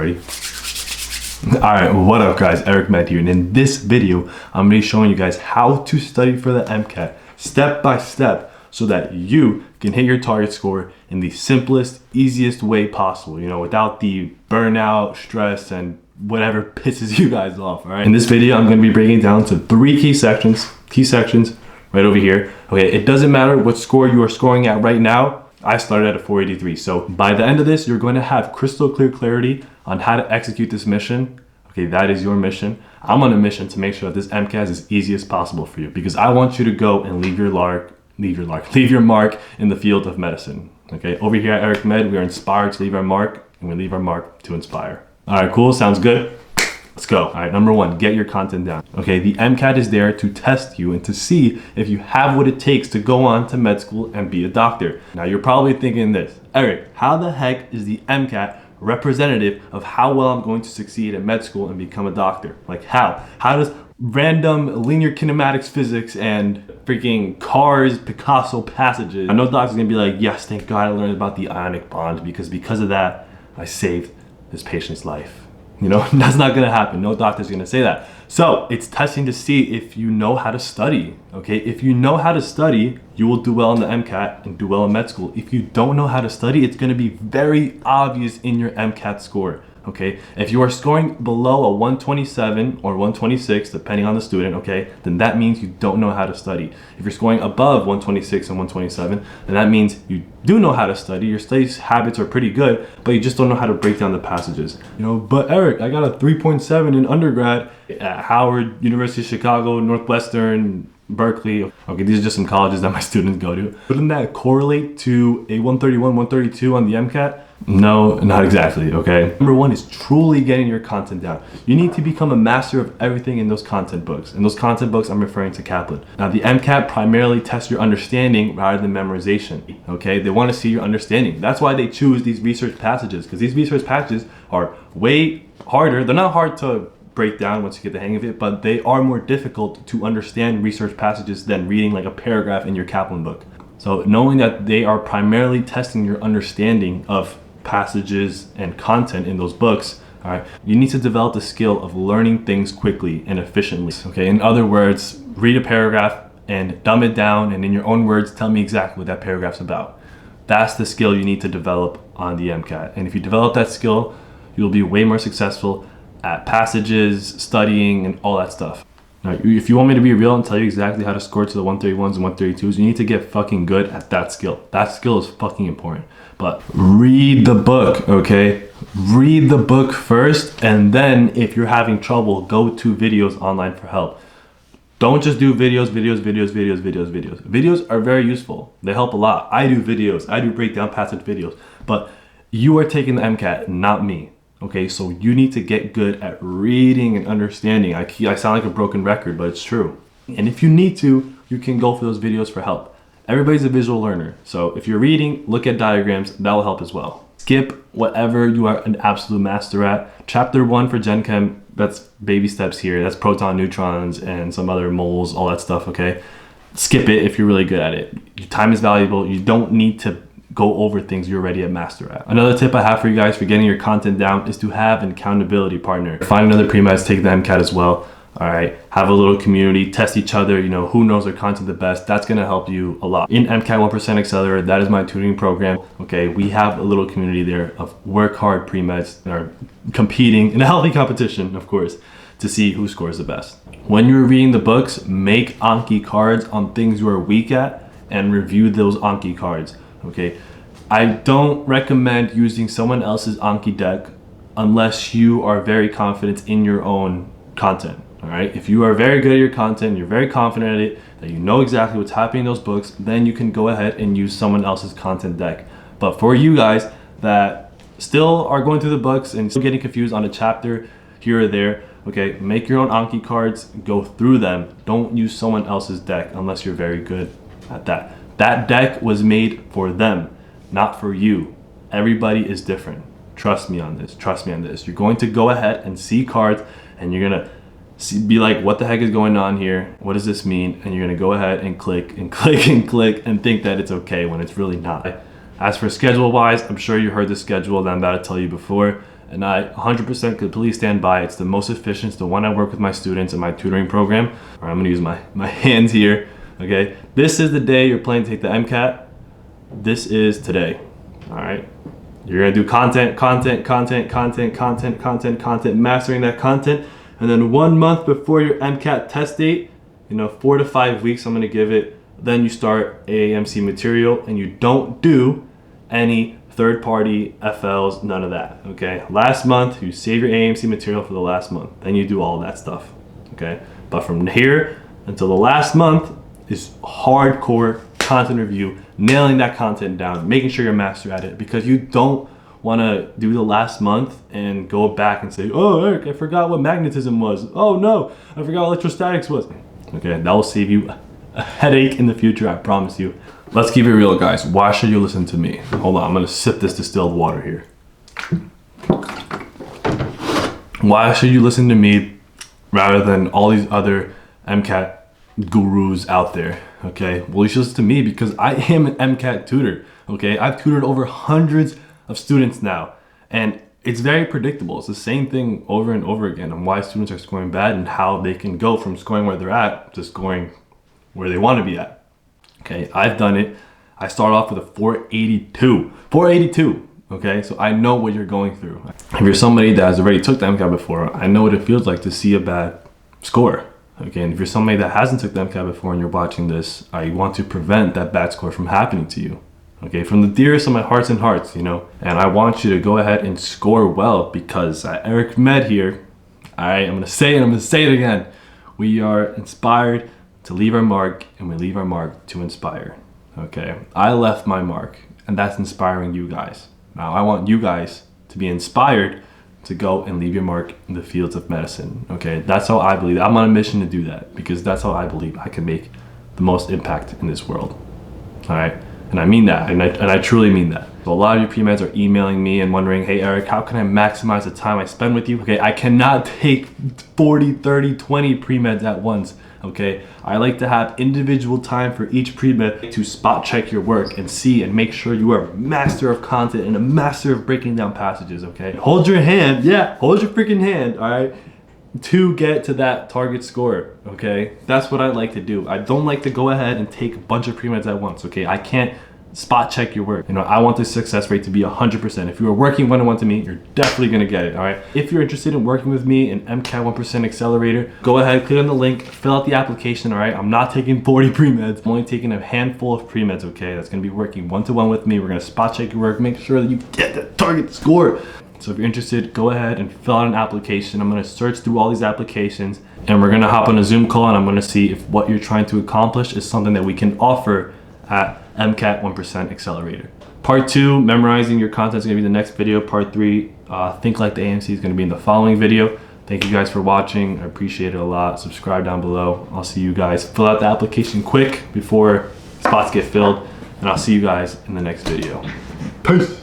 Ready? Alright, what up guys, Mcat here, and in this video, I'm going to be showing you guys how to study for the Mcat step by step so that you can hit your target score in the simplest, easiest way possible, you know, without the burnout, stress, and whatever pisses you guys off, alright? In this video, I'm going to be breaking it down to three key sections right over here. Okay, it doesn't matter what score you are scoring at right now. I started at a 483. So by the end of this, you're going to have crystal clear clarity on how to execute this mission. Okay, that is your mission. I'm on a mission to make sure that this MCAT is as easy as possible for you because I want you to go and leave your mark in the field of medicine. Okay, over here at Eric Med, we are inspired to leave our mark, and we leave our mark to inspire. All right, cool, sounds good. Let's go. All right, number one, get your content down. Okay, the MCAT is there to test you and to see if you have what it takes to go on to med school and be a doctor. Now, you're probably thinking this, Eric, how the heck is the MCAT representative of how well I'm going to succeed at med school and become a doctor? Like how? How does random linear kinematics physics and freaking cars, Picasso passages, I know doctors gonna be like, yes, thank God I learned about the ionic bond because of that, I saved this patient's life. You know, that's not gonna happen. No doctor's gonna say that. So it's testing to see if you know how to study, okay? If you know how to study, you will do well in the MCAT and do well in med school. If you don't know how to study, it's gonna be very obvious in your MCAT score, okay? If you are scoring below a 127 or 126, depending on the student, okay, then that means you don't know how to study. If you're scoring above 126 and 127, then that means you do know how to study. Your study habits are pretty good, but you just don't know how to break down the passages. You know, but Eric, I got a 3.7 in undergrad at Howard, University of Chicago, Northwestern, Berkeley. Okay, these are just some colleges that my students go to. Wouldn't that correlate to a 131, 132 on the MCAT? No, not exactly, okay? Number one is truly getting your content down. You need to become a master of everything in those content books. In those content books, I'm referring to Kaplan. Now, the MCAT primarily tests your understanding rather than memorization, okay? They want to see your understanding. That's why they choose these research passages, because these research passages are way harder. They're not hard to break down once you get the hang of it, but they are more difficult to understand research passages than reading like a paragraph in your Kaplan book. So knowing that they are primarily testing your understanding of passages and content in those books, all right, you need to develop the skill of learning things quickly and efficiently, okay? In other words, read a paragraph and dumb it down, and in your own words, tell me exactly what that paragraph's about. That's the skill you need to develop on the MCAT. And if you develop that skill, you'll be way more successful at passages, studying, and all that stuff. Now, if you want me to be real and tell you exactly how to score to the 131s and 132s, you need to get fucking good at that skill. That skill is fucking important. But read the book, okay? Read the book first, and then if you're having trouble, go to videos online for help. Don't just do videos. Videos are very useful. They help a lot. I do videos. I do breakdown passage videos. But you are taking the MCAT, not me. Okay, so you need to get good at reading and understanding. I sound like a broken record, but it's true. And if you need to, you can go for those videos for help. Everybody's a visual learner. So if you're reading, look at diagrams, that will help as well. Skip whatever you are an absolute master at. Chapter 1 for Gen Chem, that's baby steps here. That's proton, neutrons, and some other moles, all that stuff, okay? Skip it if you're really good at it. Your time is valuable. You don't need to go over things you're already a master at. Another tip I have for you guys for getting your content down is to have an accountability partner. Find another pre-meds, take the MCAT as well. All right, have a little community, test each other, you know, who knows their content the best. That's gonna help you a lot. In MCAT 1% Accelerator, that is my tutoring program. Okay, we have a little community there of work hard pre-meds that are competing in a healthy competition, of course, to see who scores the best. When you're reading the books, make Anki cards on things you are weak at and review those Anki cards. Okay, I don't recommend using someone else's Anki deck unless you are very confident in your own content. All right, if you are very good at your content, you're very confident at it, that you know exactly what's happening in those books, then you can go ahead and use someone else's content deck. But for you guys that still are going through the books and still getting confused on a chapter here or there, okay, make your own Anki cards, go through them. Don't use someone else's deck unless you're very good at that. That deck was made for them, not for you. Everybody is different. Trust me on this. Trust me on this. You're going to go ahead and see cards and you're going to be like, what the heck is going on here? What does this mean? And you're going to go ahead and click and click and click and think that it's okay when it's really not. As for schedule wise, I'm sure you heard the schedule that I'm about to tell you before. and I 100% completely stand by. It's the most efficient. It's the one I work with my students in my tutoring program. All right, I'm gonna use my hands here, okay? This is the day you're planning to take the MCAT. This is today, all right? You're gonna do content, mastering that content, and then 1 month before your MCAT test date, 4 to 5 weeks I'm gonna give it, then you start AAMC material, and you don't do any third-party FLs, none of that, okay? Last month, you save your AAMC material for the last month, then you do all that stuff, okay? But from here until the last month is hardcore content review, nailing that content down, making sure you're a master at it, because you don't want to do the last month and go back and say, oh, Eric, I forgot what magnetism was. Oh no, I forgot what electrostatics was. Okay, that will save you a headache in the future, I promise you. Let's keep it real, guys. Why should you listen to me? Hold on, I'm gonna sip this distilled water here. Why should you listen to me rather than all these other MCAT gurus out there? Okay, well, you should listen to me because I am an MCAT tutor. Okay, I've tutored over hundreds of students now, and it's very predictable. It's the same thing over and over again on why students are scoring bad and how they can go from scoring where they're at to scoring where they want to be at. Okay, I've done it. I start off with a 482, okay? So I know what you're going through. If you're somebody that has already took the MCAT before, I know what it feels like to see a bad score, okay? And if you're somebody that hasn't took the MCAT before and you're watching this, I want to prevent that bad score from happening to you, okay? From the dearest of my hearts and hearts, and I want you to go ahead and score well, because at Eric Med here, all right, I'm gonna say it again. We are inspired to leave our mark, and we leave our mark to inspire, okay? I left my mark, and that's inspiring you guys. Now I want you guys to be inspired to go and leave your mark in the fields of medicine, okay? That's how I believe. I'm on a mission to do that, because that's how I believe I can make the most impact in this world, all right? And I mean that, and I truly mean that. So a lot of you pre-meds are emailing me and wondering, hey Eric, how can I maximize the time I spend with you? Okay, I cannot take 40, 30, 20 pre-meds at once. Okay, I like to have individual time for each pre-med to spot check your work and see and make sure you are a master of content and a master of breaking down passages, okay? Hold your hand, hold your freaking hand, all right, to get to that target score, okay? That's what I like to do. I don't like to go ahead and take a bunch of pre-meds at once, okay? I can't spot check your work. I want the success rate to be 100%. If you are working one-on-one to me, you're definitely gonna get it, all right? If you're interested in working with me in Mcat 1% Accelerator, go ahead, click on the link, fill out the application, all right? I'm not taking 40 pre-meds. I'm only taking a handful of pre-meds, okay? That's gonna be working one-to-one with me. We're gonna spot check your work, make sure that you get the target score. So if you're interested, go ahead and fill out an application. I'm gonna search through all these applications, and we're gonna hop on a Zoom call, and I'm gonna see if what you're trying to accomplish is something that we can offer at Mcat 1% Accelerator. Part 2, memorizing your content, is gonna be the next video. Part 3, think like the AMC, is gonna be in the following video. Thank you guys for watching. I appreciate it a lot. Subscribe down below. I'll see you guys. Fill out the application quick before spots get filled, and I'll see you guys in the next video. Peace.